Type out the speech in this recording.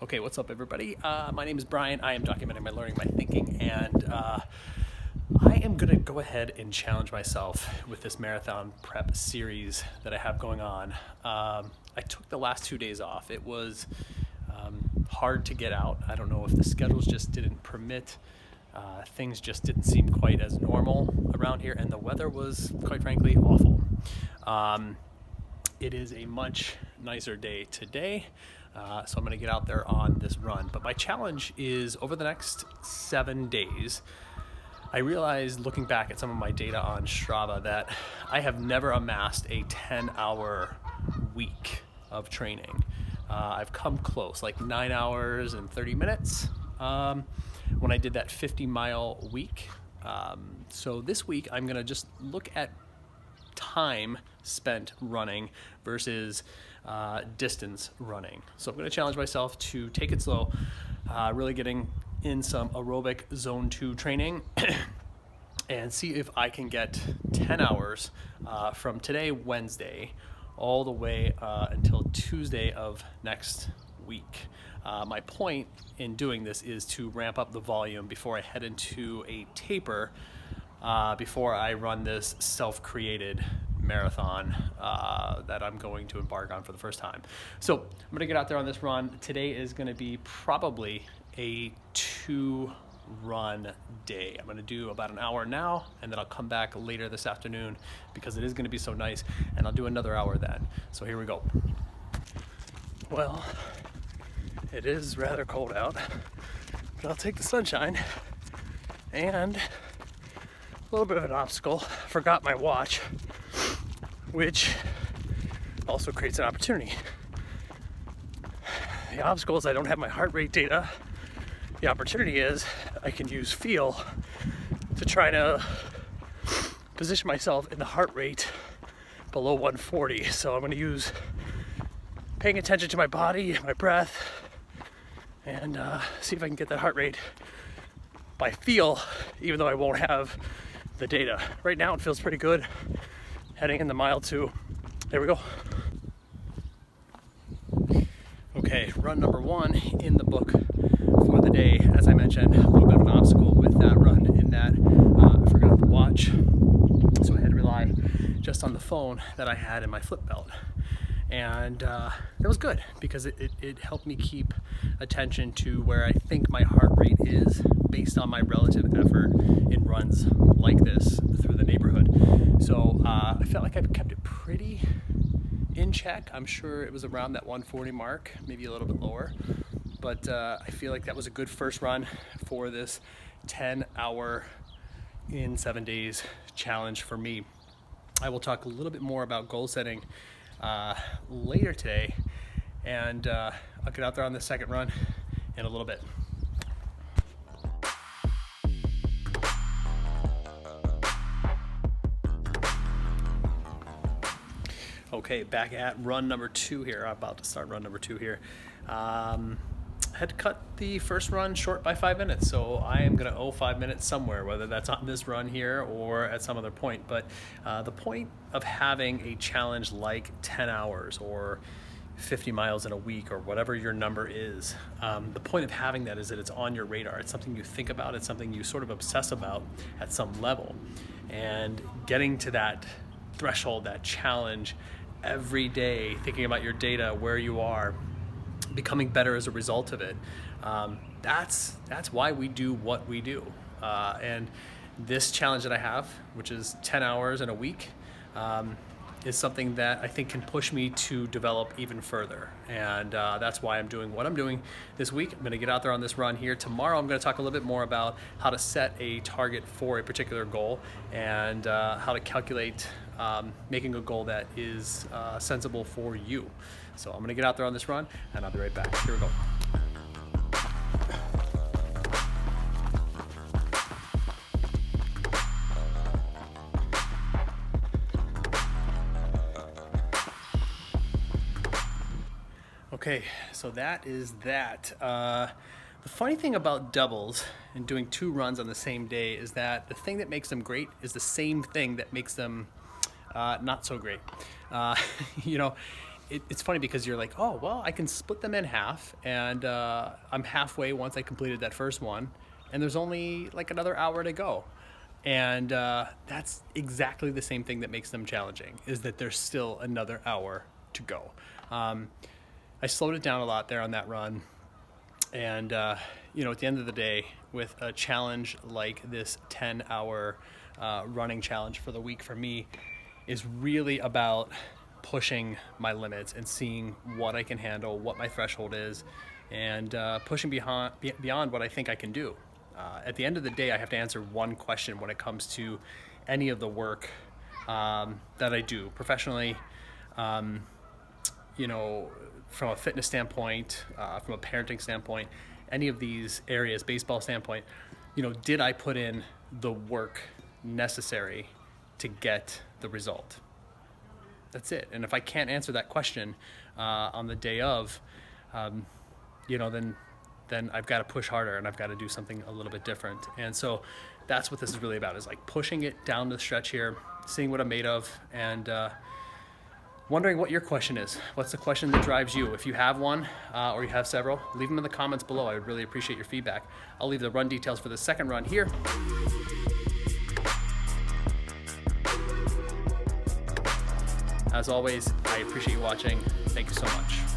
Okay, what's up, everybody? My name is Brian. I am documenting my learning, my thinking, and I am going to go ahead and challenge myself with this marathon prep series that I have going on. I took the last 2 days off. It was hard to get out. I don't know if the schedules just didn't permit. Things just didn't seem quite as normal around here, and the weather was, quite frankly, awful. It is a much nicer day today, so I'm going to get out there on this run. But my challenge is over the next 7 days. I realized, looking back at some of my data on Strava, that I have never amassed a 10-hour week of training. I've come close, like 9 hours and 30 minutes when I did that 50-mile week. So this week, I'm going to just look at time spent running versus distance running. So I'm going to challenge myself to take it slow, really getting in some aerobic zone 2 training and see if I can get 10 hours from today, Wednesday, all the way until Tuesday of next week. My point in doing this is to ramp up the volume before I head into a taper, before I run this self-created marathon that I'm going to embark on for the first time. So I'm going to get out there on this run. Today is going to be probably a 2-run day. I'm going to do about an hour now, and then I'll come back later this afternoon because it is going to be so nice, and I'll do another hour then. So here we go. Well, it is rather cold out, but I'll take the sunshine. And a little bit of an obstacle, forgot my watch, which also creates an opportunity. The obstacle is I don't have my heart rate data. The opportunity is I can use feel to try to position myself in the heart rate below 140. So I'm going to use paying attention to my body, my breath, and see if I can get that heart rate by feel, even though I won't have the data. Right now it feels pretty good. Heading in the mile 2. There we go. Okay, run number 1 in the book for the day. As I mentioned, a little bit of an obstacle with that run in that I forgot the watch, so I had to rely just on the phone that I had in my flip belt. And that was good because it helped me keep attention to where I think my heart rate is based on my relative effort in runs like this through the neighborhood. So I felt like I kept it pretty in check. I'm sure it was around that 140 mark, maybe a little bit lower. But I feel like that was a good first run for this 10-hour in 7 days challenge for me. I will talk a little bit more about goal setting later today, and I'll get out there on the second run in a little bit. Okay, back at run number 2 here. I'm about to start run number 2 here. Had to cut the first run short by 5 minutes, so I am going to owe 5 minutes somewhere, whether that's on this run here or at some other point. But the point of having a challenge like 10 hours or 50 miles in a week or whatever your number is, the point of having that is that it's on your radar. It's something you think about. It's something you sort of obsess about at some level. And getting to that threshold, that challenge every day, thinking about your data, where you are, becoming better as a result of it. That's why we do what we do. And this challenge that I have, which is 10 hours in a week, is something that I think can push me to develop even further. And that's why I'm doing what I'm doing this week. I'm going to get out there on this run here. Tomorrow I'm going to talk a little bit more about how to set a target for a particular goal and how to calculate making a goal that is sensible for you. So I'm going to get out there on this run, and I'll be right back. Here we go. Okay, so that is that. The funny thing about doubles and doing 2 runs on the same day is that the thing that makes them great is the same thing that makes them not so great. You know, it's funny because you're like, oh, well, I can split them in half, and I'm halfway once I completed that first one, and there's only like another hour to go. And that's exactly the same thing that makes them challenging, is that there's still another hour to go. I slowed it down a lot there on that run. And, at the end of the day, with a challenge like this 10-hour running challenge for the week for me is really about pushing my limits and seeing what I can handle, what my threshold is, and pushing beyond what I think I can do. At the end of the day, I have to answer one question when it comes to any of the work that I do professionally, from a fitness standpoint, from a parenting standpoint, any of these areas, baseball standpoint, did I put in the work necessary to get the result? That's it. And if I can't answer that question on the day of, then I've got to push harder and I've got to do something a little bit different. And so that's what this is really about, is like pushing it down the stretch here, seeing what I'm made of, and wondering what your question is. What's the question that drives you? If you have one or you have several, leave them in the comments below. I would really appreciate your feedback. I'll leave the run details for the second run here. As always, I appreciate you watching. Thank you so much.